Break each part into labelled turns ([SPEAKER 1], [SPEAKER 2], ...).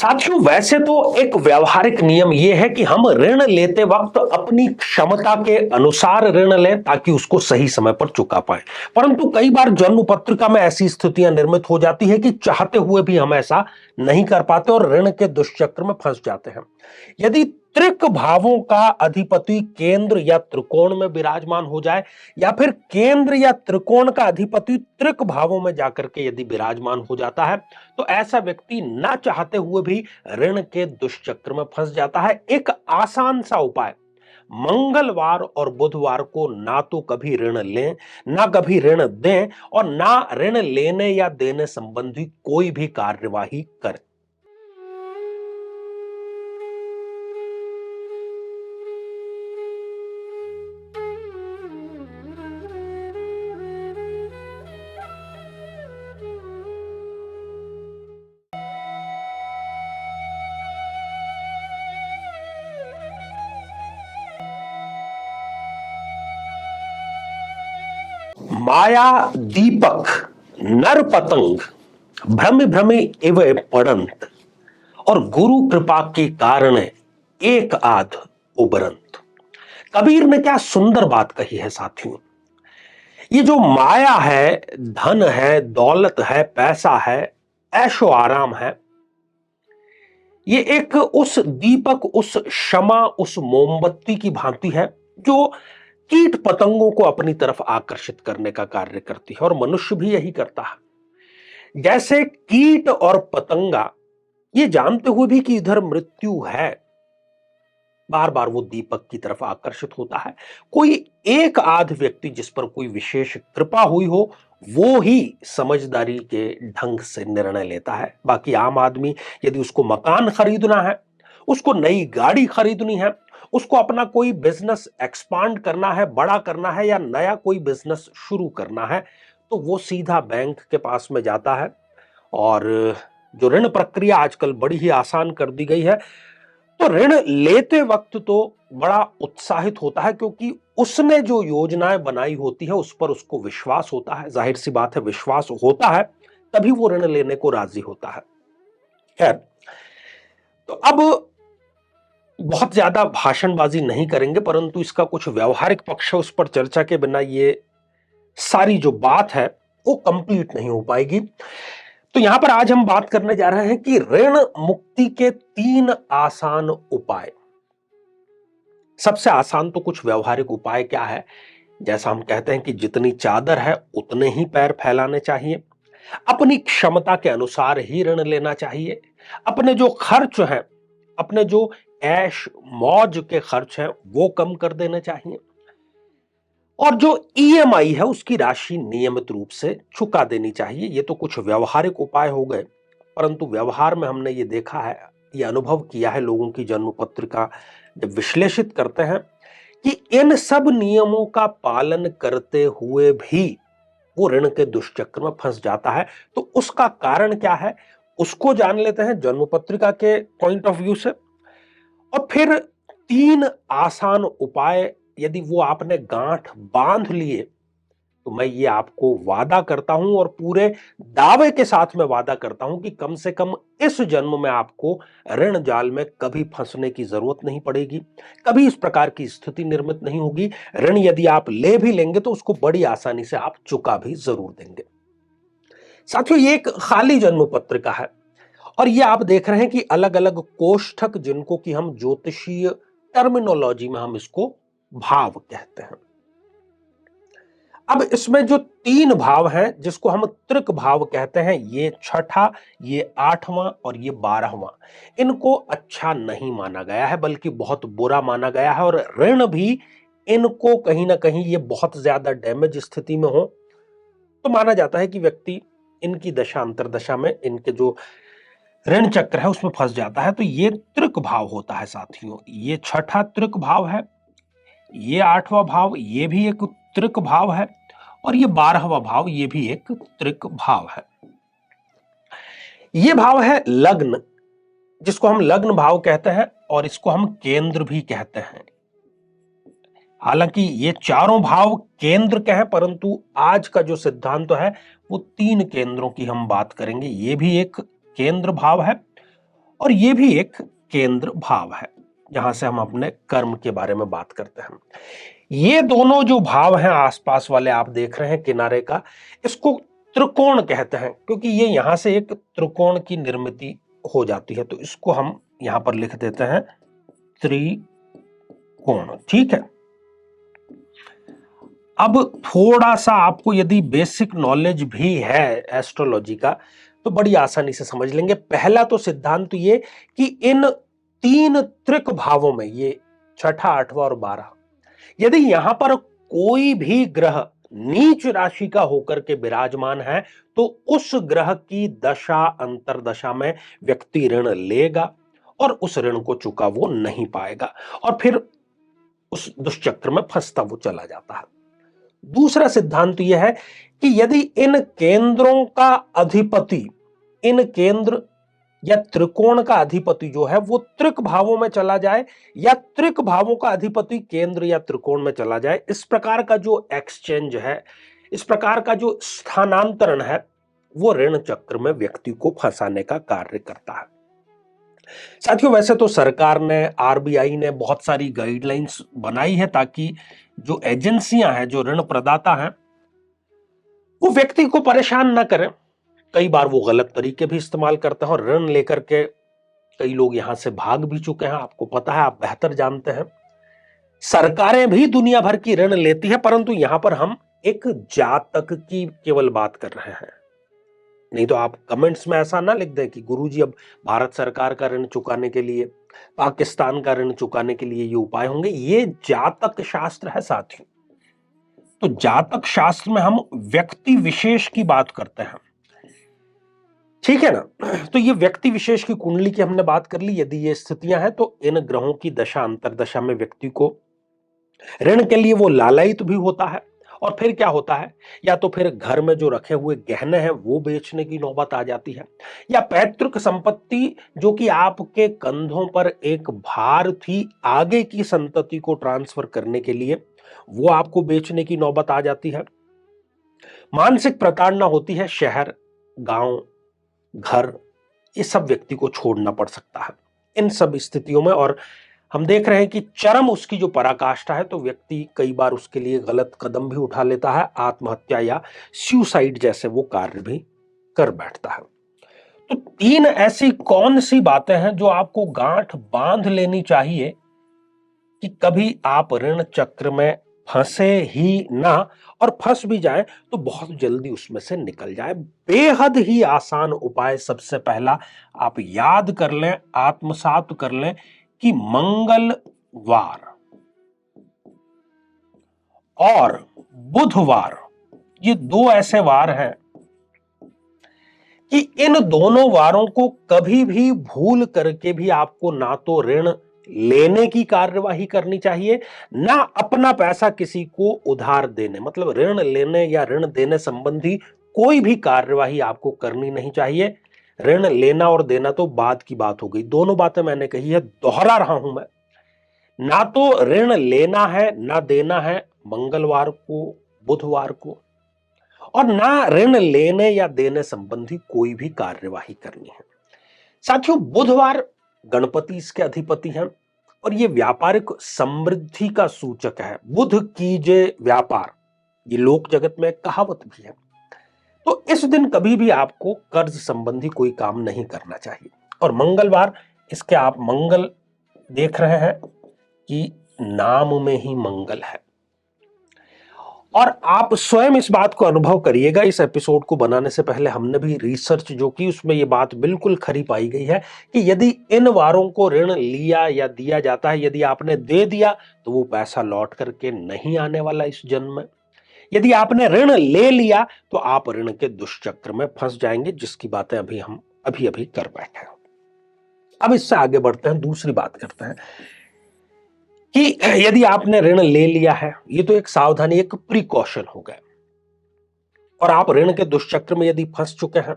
[SPEAKER 1] साथियों, वैसे तो एक व्यवहारिक नियम यह है कि हम ऋण लेते वक्त अपनी क्षमता के अनुसार ऋण लें ताकि उसको सही समय पर चुका पाएं। परंतु कई बार जन्म पत्रिका में ऐसी स्थितियां निर्मित हो जाती है कि चाहते हुए भी हम ऐसा नहीं कर पाते और ऋण के दुष्चक्र में फंस जाते हैं। यदि त्रिक भावों का अधिपति केंद्र या त्रिकोण में विराजमान हो जाए या फिर केंद्र या त्रिकोण का अधिपति त्रिक भावों में जाकर के यदि विराजमान हो जाता है तो ऐसा व्यक्ति ना चाहते हुए भी ऋण के दुष्चक्र में फंस जाता है। एक आसान सा उपाय, मंगलवार और बुधवार को ना तो कभी ऋण लें, ना कभी ऋण दें और ना ऋण लेने या देने संबंधी कोई भी कार्यवाही करें। माया दीपक नर पतंग भ्रम भ्रमे इव पड़ंत और गुरु कृपा के कारण एक आध उबरंत। कबीर ने क्या सुंदर बात कही है साथियों। ये जो माया है, धन है, दौलत है, पैसा है, ऐशो आराम है, ये एक उस दीपक, उस शमा, उस मोमबत्ती की भांति है जो कीट पतंगों को अपनी तरफ आकर्षित करने का कार्य करती है और मनुष्य भी यही करता है। जैसे कीट और पतंगा ये जानते हुए भी कि इधर मृत्यु है, बार बार वो दीपक की तरफ आकर्षित होता है। कोई एक आध व्यक्ति जिस पर कोई विशेष कृपा हुई हो वो ही समझदारी के ढंग से निर्णय लेता है। बाकी आम आदमी यदि उसको मकान खरीदना है, उसको नई गाड़ी खरीदनी है, उसको अपना कोई बिजनेस एक्सपांड करना है, बड़ा करना है या नया कोई बिजनेस शुरू करना है, तो वो सीधा बैंक के पास में जाता है। और जो ऋण प्रक्रिया आजकल बड़ी ही आसान कर दी गई है, तो ऋण लेते वक्त तो बड़ा उत्साहित होता है क्योंकि उसने जो योजनाएं बनाई होती है उस पर उसको विश्वास होता है। जाहिर सी बात है, विश्वास होता है तभी वो ऋण लेने को राजी होता है। खैर, तो अब बहुत ज्यादा भाषणबाजी नहीं करेंगे, परंतु इसका कुछ व्यवहारिक पक्ष है, उस पर चर्चा के बिना ये सारी जो बात है वो कंप्लीट नहीं हो पाएगी। तो यहां पर आज हम बात करने जा रहे हैं कि ऋण मुक्ति के 3 आसान उपाय। सबसे आसान तो कुछ व्यवहारिक उपाय क्या है, जैसा हम कहते हैं कि जितनी चादर है उतने ही पैर फैलाने चाहिए, अपनी क्षमता के अनुसार ही ऋण लेना चाहिए, अपने जो खर्च हैं, अपने जो ऐश मौज के खर्च हैं वो कम कर देने चाहिए और जो ईएमआई है उसकी राशि नियमित रूप से चुका देनी चाहिए। ये तो कुछ व्यवहारिक उपाय हो गए, परंतु व्यवहार में हमने ये देखा है, ये अनुभव किया है लोगों की जन्म पत्रिका जब विश्लेषित करते हैं कि इन सब नियमों का पालन करते हुए भी वो ऋण के दुष्चक्र में फंस जाता है। तो उसका कारण क्या है उसको जान लेते हैं जन्म पत्रिका के पॉइंट ऑफ व्यू से। और फिर 3 आसान उपाय यदि वो आपने गांठ बांध लिए तो मैं ये आपको वादा करता हूं और पूरे दावे के साथ में वादा करता हूं कि कम से कम इस जन्म में आपको ऋण जाल में कभी फंसने की जरूरत नहीं पड़ेगी, कभी इस प्रकार की स्थिति निर्मित नहीं होगी। ऋण यदि आप ले भी लेंगे तो उसको बड़ी आसानी से आप चुका भी जरूर देंगे। साथियों, ये एक खाली जन्म पत्रिका है और ये आप देख रहे हैं कि अलग अलग कोष्ठक जिनको कि हम ज्योतिषीय टर्मिनोलॉजी में हम इसको भाव कहते हैं। अब इसमें जो 3 भाव हैं जिसको हम त्रिक भाव कहते हैं, ये छठा, ये 8वां और ये 12वां, इनको अच्छा नहीं माना गया है बल्कि बहुत बुरा माना गया है और ऋण भी इनको कहीं ना कहीं ये बहुत ज्यादा डैमेज स्थिति में हो तो माना जाता है कि व्यक्ति इनकी दशा अंतरदशा में इनके जो ऋण चक्र है उसमें फंस जाता है। तो ये त्रिक भाव होता है साथियों। ये छठा त्रिक भाव है, ये 8वां भाव ये भी एक त्रिक भाव है और ये 12वां भाव ये भी एक त्रिक भाव है। ये भाव है लग्न, जिसको हम लग्न भाव कहते हैं और इसको हम केंद्र भी कहते हैं। हालांकि ये चारों भाव केंद्र के हैं, परंतु आज का जो सिद्धांत है वो 3 केंद्रों की हम बात करेंगे। ये भी एक केंद्र भाव है और ये भी एक केंद्र भाव है, जहां से हम अपने कर्म के बारे में बात करते हैं। ये दोनों जो भाव हैं आसपास वाले आप देख रहे हैं किनारे का, इसको त्रिकोण कहते हैं, क्योंकि ये यहां से एक त्रिकोण की निर्मिति हो जाती है। तो इसको हम यहां पर लिख देते हैं त्रिकोण। ठीक है। अब थोड़ा सा आपको यदि बेसिक नॉलेज भी है एस्ट्रोलॉजी का, तो बड़ी आसानी से समझ लेंगे। पहला तो सिद्धांत ये कि इन तीन त्रिक भावों में, ये छठा, आठवां और 12, यदि यहां पर कोई भी ग्रह नीच राशि का होकर के विराजमान है, तो उस ग्रह की दशा अंतरदशा में व्यक्ति ऋण लेगा और उस ऋण को चुका वो नहीं पाएगा, और फिर उस दुष्चक्र में फंसता वो चला जाता है। दूसरा सिद्धांत यह है कि यदि इन केंद्रों का अधिपति, इन केंद्र या त्रिकोण का अधिपति जो है वो त्रिक भावों में चला जाए, या त्रिक भावों का अधिपति केंद्र या त्रिकोण में चला जाए, इस प्रकार का जो एक्सचेंज है, इस प्रकार का जो स्थानांतरण है, वो ऋण चक्र में व्यक्ति को फंसाने का कार्य करता है। साथियों, वैसे तो सरकार ने, आरबीआई ने बहुत सारी गाइडलाइंस बनाई है ताकि जो एजेंसियां हैं, जो ऋण प्रदाता हैं, वो व्यक्ति को परेशान ना करें। कई बार वो गलत तरीके भी इस्तेमाल करते हैं और ऋण लेकर के कई लोग यहां से भाग भी चुके हैं। आपको पता है, आप बेहतर जानते हैं। सरकारें भी दुनिया भर की ऋण लेती है, परंतु यहां पर हम एक जातक की केवल बात कर रहे हैं। नहीं तो आप कमेंट्स में ऐसा ना लिख दें कि गुरुजी अब भारत सरकार का ऋण चुकाने के लिए, पाकिस्तान का ऋण चुकाने के लिए ये उपाय होंगे। ये जातक शास्त्र है साथियों। तो जातक शास्त्र में हम व्यक्ति विशेष की बात करते हैं, ठीक है ना। तो ये व्यक्ति विशेष की कुंडली की हमने बात कर ली। यदि ये स्थितियां हैं तो इन ग्रहों की दशा अंतरदशा में व्यक्ति को ऋण के लिए वो लालायित भी होता है, और फिर क्या होता है, या तो फिर घर में जो रखे हुए गहने हैं वो बेचने की नौबत आ जाती है, या पैतृक संपत्ति जो कि आपके कंधों पर एक भार थी आगे की संतति को ट्रांसफर करने के लिए, वो आपको बेचने की नौबत आ जाती है। मानसिक प्रताड़ना होती है, शहर, गांव, घर, ये सब व्यक्ति को छोड़ना पड़ सकता है इन सब स्थितियों में। और हम देख रहे हैं कि चरम उसकी जो पराकाष्ठा है, तो व्यक्ति कई बार उसके लिए गलत कदम भी उठा लेता है, आत्महत्या या सुसाइड जैसे वो कार्य भी कर बैठता है। तो तीन ऐसी कौन सी बातें हैं जो आपको गांठ बांध लेनी चाहिए कि कभी आप ऋण चक्र में फंसे ही ना, और फंस भी जाए तो बहुत जल्दी उसमें से निकल जाए। बेहद ही आसान उपाय सबसे पहला आप याद कर लें, आत्मसात कर लें कि मंगलवार और बुधवार, ये दो ऐसे वार हैं कि इन दोनों वारों को कभी भी भूल करके भी आपको ना तो ऋण लेने की कार्यवाही करनी चाहिए, ना अपना पैसा किसी को उधार देने, मतलब ऋण लेने या ऋण देने संबंधी कोई भी कार्यवाही आपको करनी नहीं चाहिए। ऋण लेना और देना तो बाद की बात हो गई। दोनों बातें मैंने कही है, दोहरा रहा हूं मैं। ना तो ऋण लेना है ना देना है मंगलवार को, बुधवार को, और ना ऋण लेने या देने संबंधी कोई भी कार्यवाही करनी है। साथियों, बुधवार गणपति इसके अधिपति हैं और ये व्यापारिक समृद्धि का सूचक है। बुध कीजे व्यापार, ये लोक जगत में एक कहावत भी है। तो इस दिन कभी भी आपको कर्ज संबंधी कोई काम नहीं करना चाहिए। और मंगलवार, इसके आप मंगल देख रहे हैं कि नाम में ही मंगल है। और आप स्वयं इस बात को अनुभव करिएगा। इस एपिसोड को बनाने से पहले हमने भी रिसर्च जो की, उसमें यह बात बिल्कुल खरी पाई गई है कि यदि इन वारों को ऋण लिया या दिया जाता है, यदि आपने दे दिया तो वो पैसा लौट करके नहीं आने वाला इस जन्म में। यदि आपने ऋण ले लिया तो आप ऋण के दुष्चक्र में फंस जाएंगे, जिसकी बातें अभी हम अभी कर बैठे हैं। अब इससे आगे बढ़ते हैं, दूसरी बात करते हैं कि यदि आपने ऋण ले लिया है, ये तो एक सावधानी, एक प्रिकॉशन हो गया, और आप ऋण के दुष्चक्र में यदि फंस चुके हैं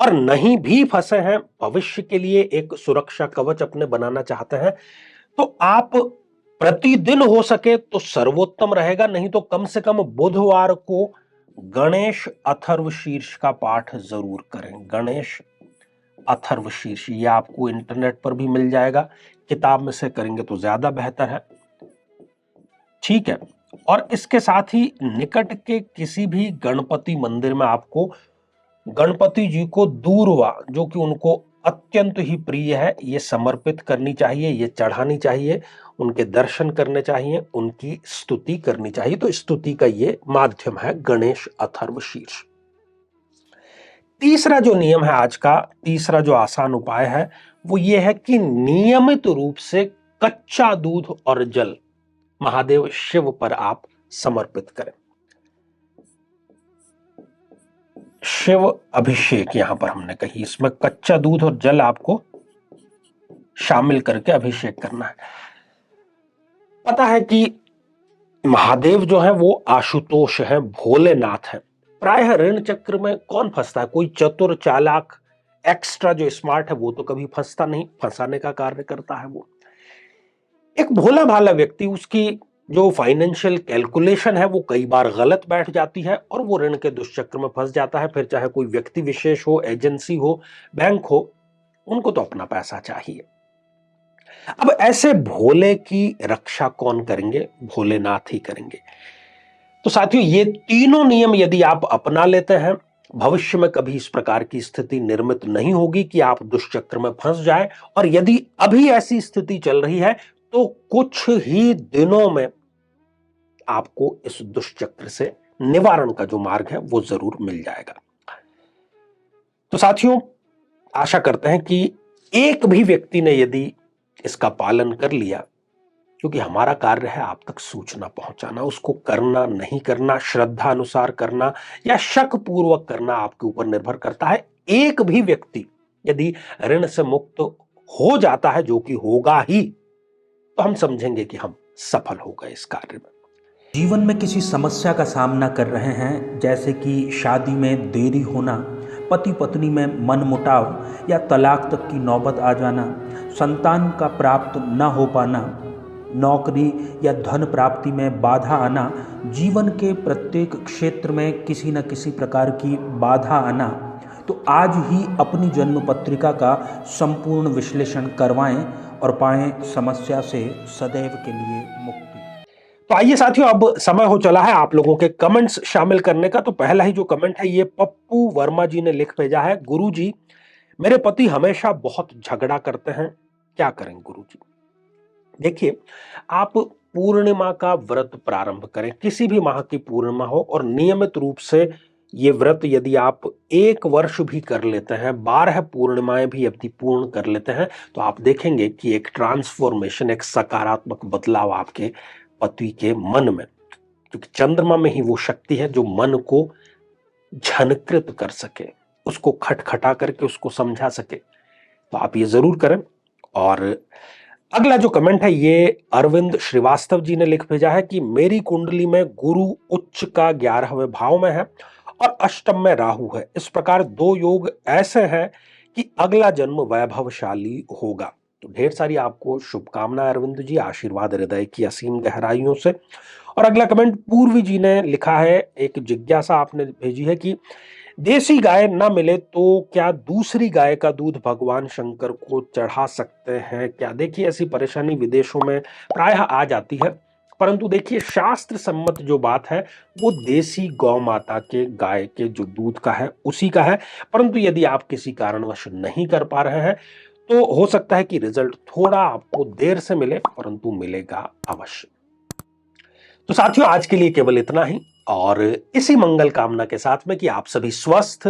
[SPEAKER 1] और नहीं भी फंसे हैं, भविष्य के लिए एक सुरक्षा कवच अपने बनाना चाहते हैं, तो आप प्रतिदिन हो सके तो सर्वोत्तम रहेगा, नहीं तो कम से कम बुधवार को गणेश अथर्व शीर्ष का पाठ जरूर करें। गणेश अथर्वशीर्ष, ये आपको इंटरनेट पर भी मिल जाएगा, किताब में से करेंगे तो ज्यादा बेहतर है। ठीक है, और इसके साथ ही निकट के किसी भी गणपति मंदिर में आपको गणपति जी को दूर्वा, जो कि उनको अत्यंत ही प्रिय है, ये समर्पित करनी चाहिए, ये चढ़ानी चाहिए, उनके दर्शन करने चाहिए, उनकी स्तुति करनी चाहिए। तो स्तुति का ये माध्यम है गणेश अथर्वशीर्ष। तीसरा जो नियम है आज का, तीसरा जो आसान उपाय है वो ये है कि नियमित रूप से कच्चा दूध और जल महादेव शिव पर आप समर्पित करें। शिव अभिषेक यहां पर हमने कही, इसमें कच्चा दूध और जल आपको शामिल करके अभिषेक करना है। पता है कि महादेव जो है वो आशुतोष है, भोलेनाथ है। प्रायः ऋण चक्र में कौन फंसता है? कोई चतुर चालाक एक्स्ट्रा जो स्मार्ट है वो तो कभी फंसता नहीं, फंसाने का कार्य करता है वो। एक भोला भाला व्यक्ति, उसकी जो फाइनेंशियल कैलकुलेशन है वो कई बार गलत बैठ जाती है और वो ऋण के दुष्चक्र में फंस जाता है। फिर चाहे कोई व्यक्ति विशेष हो, एजेंसी हो, बैंक हो, उनको तो अपना पैसा चाहिए। अब ऐसे भोले की रक्षा कौन करेंगे? भोलेनाथ ही करेंगे। तो साथियों, ये तीनों नियम यदि आप अपना लेते हैं, भविष्य में कभी इस प्रकार की स्थिति निर्मित नहीं होगी कि आप दुष्चक्र में फंस जाए। और यदि अभी ऐसी स्थिति चल रही है तो कुछ ही दिनों में आपको इस दुष्चक्र से निवारण का जो मार्ग है वो जरूर मिल जाएगा। तो साथियों, आशा करते हैं कि एक भी व्यक्ति ने यदि इसका पालन कर लिया, क्योंकि हमारा कार्य है आप तक सूचना पहुंचाना, उसको करना नहीं करना, श्रद्धा अनुसार करना या शक पूर्वक करना आपके ऊपर निर्भर करता है। एक भी व्यक्ति यदि ऋण से मुक्त हो जाता है, जो कि होगा ही, तो हम समझेंगे कि हम सफल हो गए इस कार्य में।
[SPEAKER 2] जीवन में किसी समस्या का सामना कर रहे हैं, जैसे कि शादी में देरी होना, पति पत्नी में मनमुटाव या तलाक तक की नौबत आ जाना, संतान का प्राप्त न हो पाना, नौकरी या धन प्राप्ति में बाधा आना, जीवन के प्रत्येक क्षेत्र में किसी न किसी प्रकार की बाधा आना, तो आज ही अपनी जन्म पत्रिका का संपूर्ण विश्लेषण करवाएं और पाएं समस्या से सदैव के लिए मुक्ति।
[SPEAKER 1] तो आइए साथियों, अब समय हो चला है आप लोगों के कमेंट्स शामिल करने का। तो पहला ही जो कमेंट है ये पप्पू वर्मा जी ने लिख भेजा है। गुरुजी, मेरे पति हमेशा बहुत झगड़ा करते हैं, क्या करें गुरुजी? देखिए, आप पूर्णिमा का व्रत प्रारंभ करें, किसी भी माह की पूर्णिमा हो, और नियमित रूप से ये व्रत यदि आप 1 वर्ष भी कर लेते हैं, 12 पूर्णिमाएं भी यदि पूर्ण कर लेते हैं, तो आप देखेंगे कि एक ट्रांसफॉर्मेशन, एक सकारात्मक बदलाव आपके पति के मन में, क्योंकि चंद्रमा में ही वो शक्ति है जो मन को झनकृत कर सके, उसको खटखटा करके उसको समझा सके। तो आप ये जरूर करें। और अगला जो कमेंट है ये अरविंद श्रीवास्तव जी ने लिख भेजा है कि मेरी कुंडली में गुरु उच्च का 11वें भाव में है और अष्टम में राहु है। इस प्रकार 2 योग ऐसे हैं कि अगला जन्म वैभवशाली होगा। तो ढेर सारी आपको शुभकामनाएं अरविंद जी, आशीर्वाद हृदय की असीम गहराइयों से। और अगला कमेंट पूर्वी जी ने लिखा है, एक जिज्ञासा आपने भेजी है कि देसी गाय ना मिले तो क्या दूसरी गाय का दूध भगवान शंकर को चढ़ा सकते हैं क्या? देखिए, ऐसी परेशानी विदेशों में प्रायः आ जाती है, परंतु देखिए शास्त्र सम्मत जो बात है वो देसी गौ माता के गाय के जो दूध का है उसी का है। परंतु यदि आप किसी कारणवश नहीं कर पा रहे हैं तो हो सकता है कि रिजल्ट थोड़ा आपको देर से मिले, परंतु मिलेगा अवश्य। तो साथियों, आज के लिए केवल इतना ही, और इसी मंगल कामना के साथ में कि आप सभी स्वस्थ,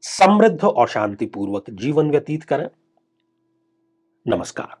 [SPEAKER 1] समृद्ध और शांतिपूर्वक जीवन व्यतीत करें। नमस्कार।